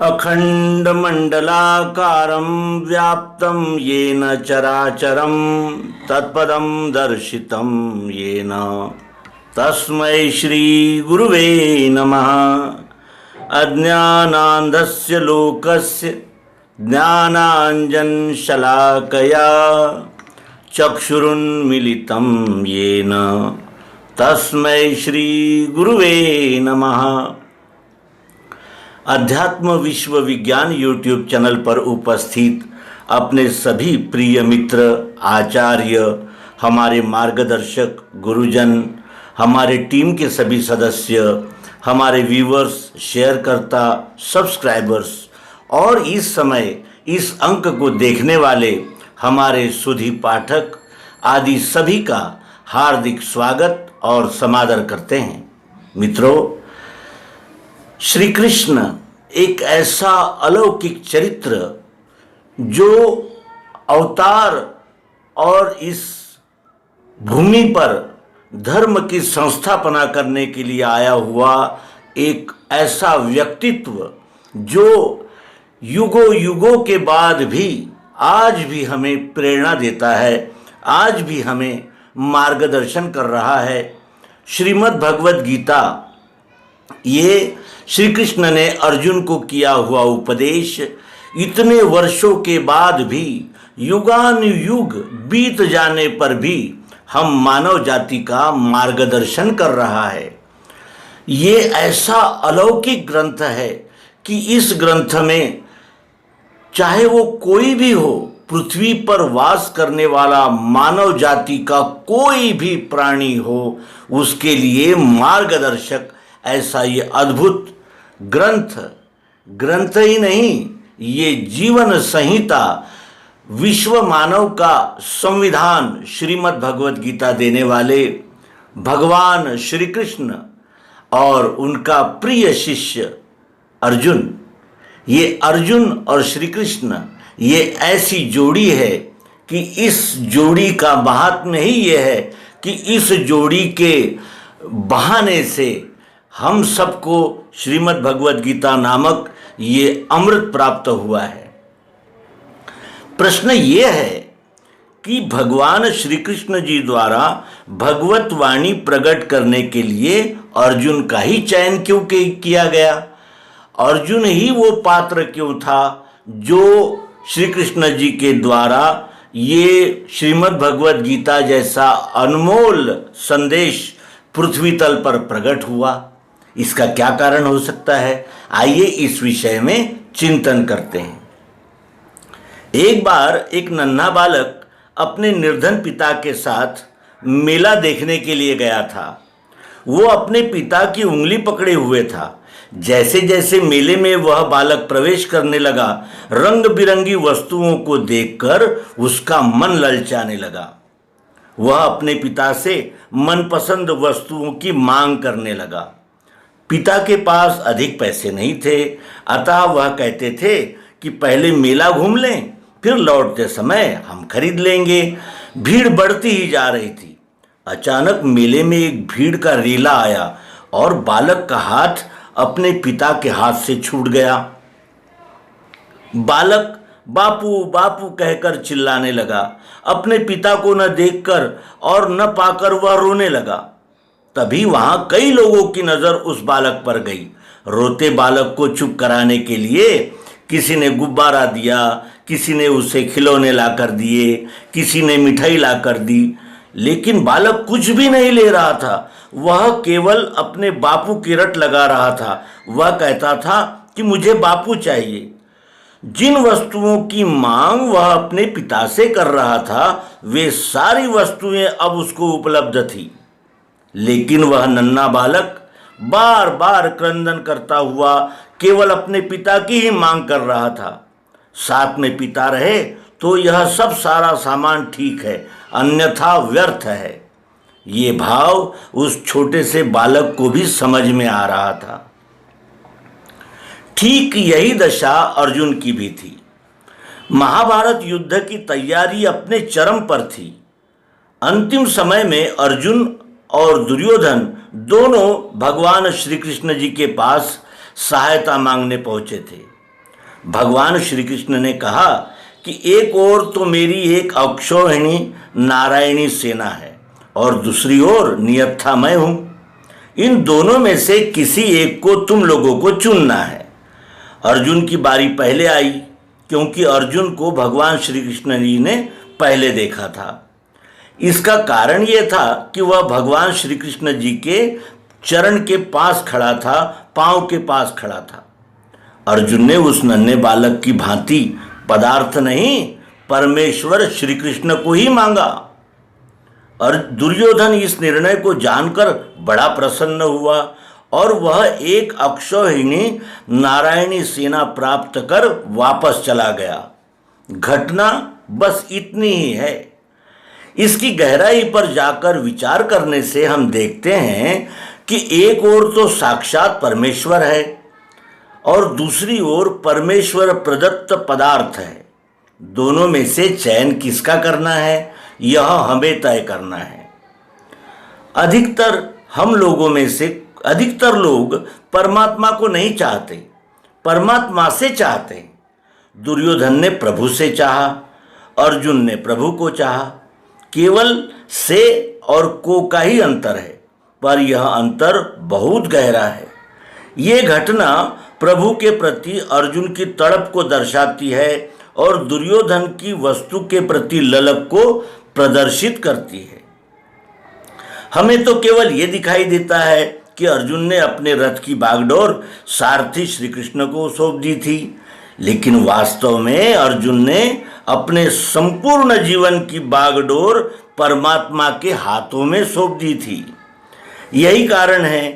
अखंडमंडलाकारं व्याप्तं येन चराचरं तत्पदं दर्शितं येन तस्मै श्री गुरुवे नमः। अज्ञानान्धस्य लोकस्य ज्ञानाञ्जनशलाकया चक्षुरुन्मीलितं येन तस्मै श्री गुरुवे नमः। अध्यात्म विश्व विज्ञान यूट्यूब चैनल पर उपस्थित अपने सभी प्रिय मित्र, आचार्य, हमारे मार्गदर्शक, गुरुजन, हमारे टीम के सभी सदस्य, हमारे व्यूवर्स, शेयरकर्ता, सब्सक्राइबर्स और इस समय इस अंक को देखने वाले हमारे सुधी पाठक आदि सभी का हार्दिक स्वागत और समादर करते हैं। मित्रों, श्री कृष्ण एक ऐसा अलौकिक चरित्र जो अवतार और इस भूमि पर धर्म की संस्थापना करने के लिए आया हुआ एक ऐसा व्यक्तित्व जो युगों युगों के बाद भी आज भी हमें प्रेरणा देता है, आज भी हमें मार्गदर्शन कर रहा है। श्रीमद् भगवद गीता, ये श्री कृष्ण ने अर्जुन को किया हुआ उपदेश इतने वर्षों के बाद भी, युगानुयुग बीत जाने पर भी हम मानव जाति का मार्गदर्शन कर रहा है। ये ऐसा अलौकिक ग्रंथ है कि इस ग्रंथ में चाहे वो कोई भी हो, पृथ्वी पर वास करने वाला मानव जाति का कोई भी प्राणी हो, उसके लिए मार्गदर्शक ऐसा ये अद्भुत ग्रंथ ही नहीं, ये जीवन संहिता, विश्व मानव का संविधान श्रीमद् भगवद गीता देने वाले भगवान श्री कृष्ण और उनका प्रिय शिष्य अर्जुन, ये अर्जुन और श्री कृष्ण, ये ऐसी जोड़ी है कि इस जोड़ी का महात्म्य ही ये है कि इस जोड़ी के बहाने से हम सबको श्रीमद् भगवद गीता नामक ये अमृत प्राप्त हुआ है। प्रश्न ये है कि भगवान श्री कृष्ण जी द्वारा भगवत वाणी प्रकट करने के लिए अर्जुन का ही चयन क्यों किया गया? अर्जुन ही वो पात्र क्यों था जो श्री कृष्ण जी के द्वारा ये श्रीमद् भगवद गीता जैसा अनमोल संदेश पृथ्वी तल पर प्रकट हुआ? इसका क्या कारण हो सकता है? आइए इस विषय में चिंतन करते हैं। एक बार एक नन्हा बालक अपने निर्धन पिता के साथ मेला देखने के लिए गया था। वो अपने पिता की उंगली पकड़े हुए था। जैसे जैसे मेले में वह बालक प्रवेश करने लगा, रंग बिरंगी वस्तुओं को देखकर उसका मन ललचाने लगा। वह अपने पिता से मनपसंद वस्तुओं की मांग करने लगा। पिता के पास अधिक पैसे नहीं थे, अतः वह कहते थे कि पहले मेला घूम लें, फिर लौटते समय हम खरीद लेंगे। भीड़ बढ़ती ही जा रही थी। अचानक मेले में एक भीड़ का रेला आया और बालक का हाथ अपने पिता के हाथ से छूट गया। बालक बापू बापू कहकर चिल्लाने लगा। अपने पिता को न देखकर और न पाकर वह रोने लगा। तभी वहां कई लोगों की नजर उस बालक पर गई। रोते बालक को चुप कराने के लिए किसी ने गुब्बारा दिया, किसी ने उसे खिलौने लाकर दिए, किसी ने मिठाई लाकर दी, लेकिन बालक कुछ भी नहीं ले रहा था। वह केवल अपने बापू की रट लगा रहा था। वह कहता था कि मुझे बापू चाहिए। जिन वस्तुओं की मांग वह अपने पिता से कर रहा था, वे सारी वस्तुएं अब उसको उपलब्ध थी, लेकिन वह नन्हा बालक बार बार क्रंदन करता हुआ केवल अपने पिता की ही मांग कर रहा था। साथ में पिता रहे तो यह सब सारा सामान ठीक है, अन्यथा व्यर्थ है। ये भाव उस छोटे से बालक को भी समझ में आ रहा था। ठीक यही दशा अर्जुन की भी थी। महाभारत युद्ध की तैयारी अपने चरम पर थी। अंतिम समय में अर्जुन और दुर्योधन दोनों भगवान श्री कृष्ण जी के पास सहायता मांगने पहुंचे थे। भगवान श्री कृष्ण ने कहा कि एक ओर तो मेरी एक अक्षौहिणी नारायणी सेना है और दूसरी ओर नियत्था मैं हूं। इन दोनों में से किसी एक को तुम लोगों को चुनना है। अर्जुन की बारी पहले आई, क्योंकि अर्जुन को भगवान श्री कृष्ण जी ने पहले देखा था। इसका कारण यह था कि वह भगवान श्री कृष्ण जी के चरण के पास खड़ा था, पांव के पास खड़ा था। अर्जुन ने उस नन्हे बालक की भांति पदार्थ नहीं, परमेश्वर श्री कृष्ण को ही मांगा। और दुर्योधन इस निर्णय को जानकर बड़ा प्रसन्न हुआ और वह एक अक्षौहिणी नारायणी सेना प्राप्त कर वापस चला गया। घटना बस इतनी ही है। इसकी गहराई पर जाकर विचार करने से हम देखते हैं कि एक ओर तो साक्षात परमेश्वर है और दूसरी ओर परमेश्वर प्रदत्त पदार्थ है। दोनों में से चयन किसका करना है, यह हमें तय करना है। अधिकतर लोग परमात्मा को नहीं चाहते, परमात्मा से चाहते। दुर्योधन ने प्रभु से चाहा, अर्जुन ने प्रभु को चाहा। केवल से और को का ही अंतर है, पर यह अंतर बहुत गहरा है। ये घटना प्रभु के प्रति अर्जुन की तड़प को दर्शाती है और दुर्योधन की वस्तु के प्रति ललक को प्रदर्शित करती है। हमें तो केवल ये दिखाई देता है कि अर्जुन ने अपने रथ की बागडोर सारथी श्री कृष्ण को सौंप दी थी, लेकिन वास्तव में अर्जुन ने अपने संपूर्ण जीवन की बागडोर परमात्मा के हाथों में सौंप दी थी। यही कारण है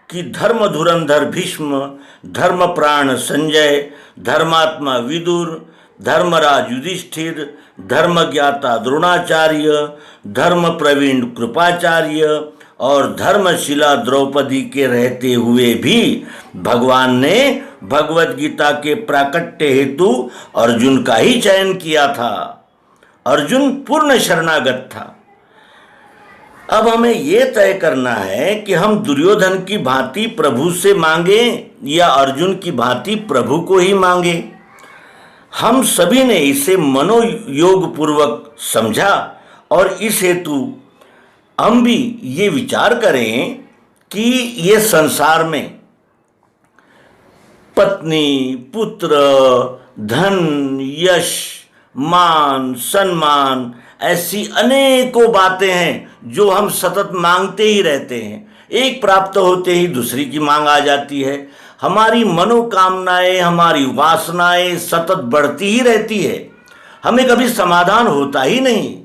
कि धर्म धुरंधर भीष्म, धर्म प्राण संजय, धर्मात्मा विदुर, धर्मराज युधिष्ठिर, धर्मज्ञाता द्रोणाचार्य, धर्म प्रवीण कृपाचार्य और धर्मशिला द्रौपदी के रहते हुए भी भगवान ने भगवत गीता के प्राकट्य हेतु अर्जुन का ही चयन किया था। अर्जुन पूर्ण शरणागत था। अब हमें यह तय करना है कि हम दुर्योधन की भांति प्रभु से मांगे या अर्जुन की भांति प्रभु को ही मांगे। हम सभी ने इसे मनोयोग पूर्वक समझा और इस हेतु हम भी ये विचार करें कि ये संसार में पत्नी, पुत्र, धन, यश, मान, सम्मान ऐसी अनेकों बातें हैं जो हम सतत मांगते ही रहते हैं। एक प्राप्त होते ही दूसरी की मांग आ जाती है। हमारी मनोकामनाएं, हमारी वासनाएं सतत बढ़ती ही रहती है। हमें कभी समाधान होता ही नहीं।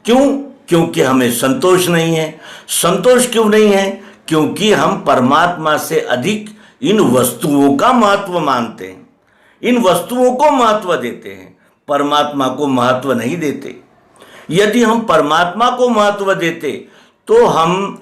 क्यों? क्योंकि हमें संतोष नहीं है। संतोष क्यों नहीं है? क्योंकि हम परमात्मा से अधिक इन वस्तुओं का महत्व मानते हैं, इन वस्तुओं को महत्व देते हैं, परमात्मा को महत्व नहीं देते। यदि हम परमात्मा को महत्व देते तो हम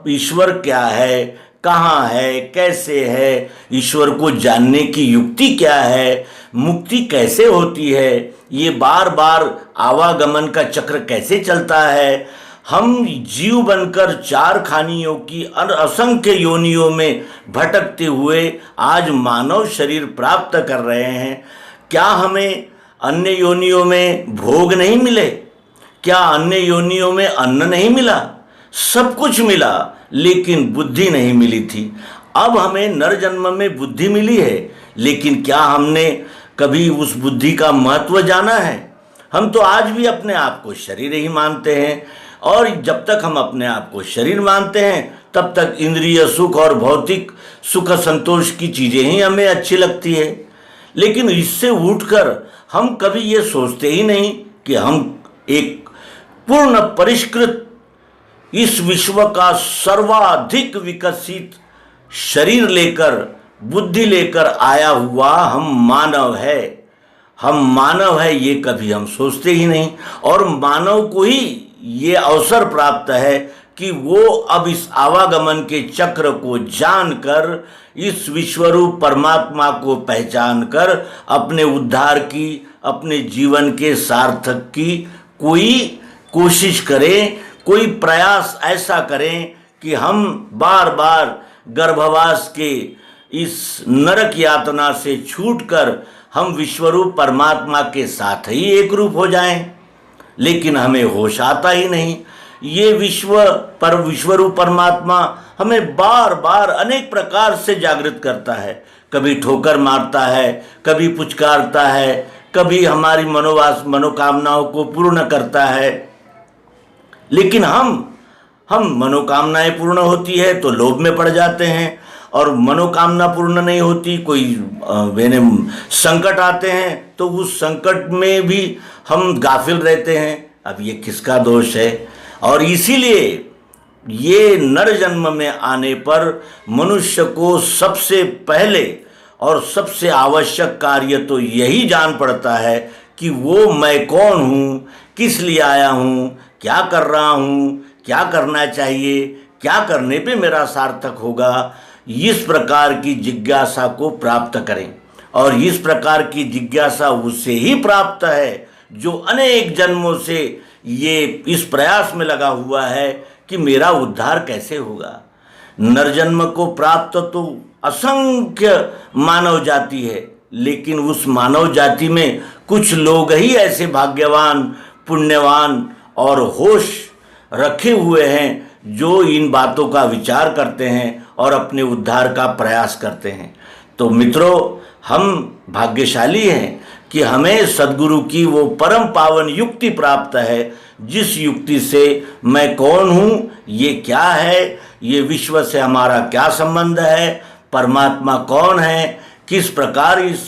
ईश्वर क्या है, कहाँ है, कैसे है, ईश्वर को जानने की युक्ति क्या है, मुक्ति कैसे होती है, ये बार बार आवागमन का चक्र कैसे चलता है, हम जीव बनकर चार खानियों की असंख्य योनियों में भटकते हुए आज मानव शरीर प्राप्त कर रहे हैं। क्या हमें अन्य योनियों में भोग नहीं मिले? क्या अन्य योनियों में अन्न नहीं मिला? सब कुछ मिला, लेकिन बुद्धि नहीं मिली थी। अब हमें नर जन्म में बुद्धि मिली है, लेकिन क्या हमने कभी उस बुद्धि का महत्व जाना है? हम तो आज भी अपने आप को शरीर ही मानते हैं और जब तक हम अपने आप को शरीर मानते हैं तब तक इंद्रिय सुख और भौतिक सुख संतोष की चीज़ें ही हमें अच्छी लगती है। लेकिन इससे उठकर हम कभी ये सोचते ही नहीं कि हम एक पूर्ण परिष्कृत इस विश्व का सर्वाधिक विकसित शरीर लेकर, बुद्धि लेकर आया हुआ हम मानव है। हम मानव है ये कभी हम सोचते ही नहीं। और मानव को ही ये अवसर प्राप्त है कि वो अब इस आवागमन के चक्र को जानकर, इस विश्वरूप परमात्मा को पहचान कर अपने उद्धार की, अपने जीवन के सार्थक की कोई कोशिश करें, कोई प्रयास ऐसा करें कि हम बार बार गर्भवास के इस नरक यातना से छूटकर हम विश्वरूप परमात्मा के साथ ही एक रूप हो जाएं, लेकिन हमें होश आता ही नहीं। ये विश्वरूप परमात्मा हमें बार बार अनेक प्रकार से जागृत करता है। कभी ठोकर मारता है, कभी पुचकारता है, कभी हमारी मनोकामनाओं को पूर्ण करता है। लेकिन हम मनोकामनाएं पूर्ण होती है तो लोभ में पड़ जाते हैं, और मनोकामना पूर्ण नहीं होती, कोई संकट आते हैं तो उस संकट में भी हम गाफिल रहते हैं। अब ये किसका दोष है? और इसीलिए ये नर जन्म में आने पर मनुष्य को सबसे पहले और सबसे आवश्यक कार्य तो यही जान पड़ता है कि वो मैं कौन हूँ, किस लिए आया हूँ, क्या कर रहा हूँ, क्या करना चाहिए, क्या करने पे मेरा सार्थक होगा। इस प्रकार की जिज्ञासा को प्राप्त करें, और इस प्रकार की जिज्ञासा उससे ही प्राप्त है जो अनेक जन्मों से ये इस प्रयास में लगा हुआ है कि मेरा उद्धार कैसे होगा। नरजन्म को प्राप्त तो असंख्य मानव जाति है, लेकिन उस मानव जाति में कुछ लोग ही ऐसे भाग्यवान, पुण्यवान और होश रखे हुए हैं जो इन बातों का विचार करते हैं और अपने उद्धार का प्रयास करते हैं। तो मित्रों, हम भाग्यशाली हैं कि हमें सद्गुरु की वो परम पावन युक्ति प्राप्त है, जिस युक्ति से मैं कौन हूँ, ये क्या है, ये विश्व से हमारा क्या संबंध है, परमात्मा कौन है, किस प्रकार इस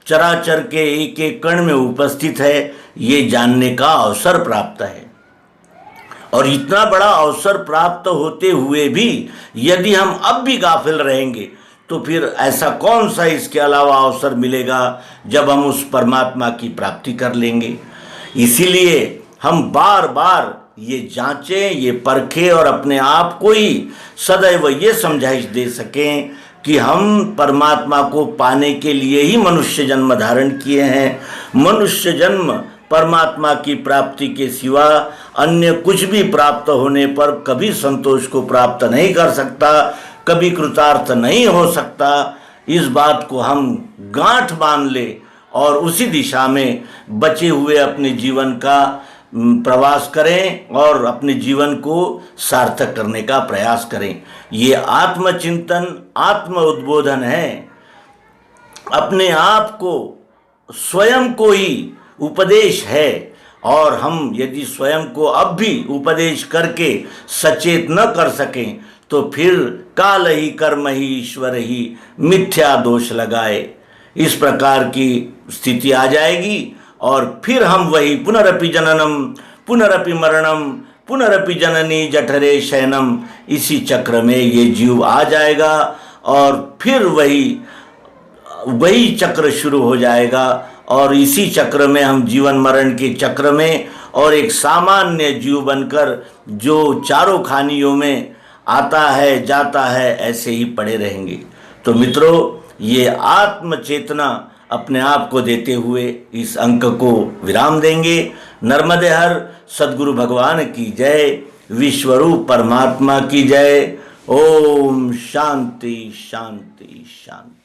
चराचर के एक एक कण में उपस्थित है, ये जानने का अवसर प्राप्त है। और इतना बड़ा अवसर प्राप्त होते हुए भी यदि हम अब भी गाफिल रहेंगे तो फिर ऐसा कौन सा इसके अलावा अवसर मिलेगा जब हम उस परमात्मा की प्राप्ति कर लेंगे। इसीलिए हम बार बार ये जांचें, ये परखें और अपने आप को ही सदैव ये समझाइश दे सकें कि हम परमात्मा को पाने के लिए ही मनुष्य जन्म धारण किए हैं। मनुष्य जन्म परमात्मा की प्राप्ति के सिवा अन्य कुछ भी प्राप्त होने पर कभी संतोष को प्राप्त नहीं कर सकता, कभी कृतार्थ नहीं हो सकता। इस बात को हम गांठ बांध ले और उसी दिशा में बचे हुए अपने जीवन का प्रवास करें और अपने जीवन को सार्थक करने का प्रयास करें। ये आत्मचिंतन, आत्म उद्बोधन है। अपने आप को, स्वयं को ही उपदेश है, और हम यदि स्वयं को अब भी उपदेश करके सचेत न कर सकें तो फिर काल ही कर्म ही ईश्वर ही मिथ्या दोष लगाए, इस प्रकार की स्थिति आ जाएगी। और फिर हम वही पुनरपि जननम पुनरपि मरणम पुनरपि जननी जठरे शयनम, इसी चक्र में ये जीव आ जाएगा और फिर वही चक्र शुरू हो जाएगा। और इसी चक्र में हम जीवन मरण के चक्र में और एक सामान्य जीव बनकर जो चारों खानियों में आता है जाता है ऐसे ही पड़े रहेंगे। तो मित्रों, ये आत्म चेतना अपने आप को देते हुए इस अंक को विराम देंगे। नर्मदे हर सद्गुरु भगवान की जय, विश्वरूप परमात्मा की जय। ओम शांति शांति शांति।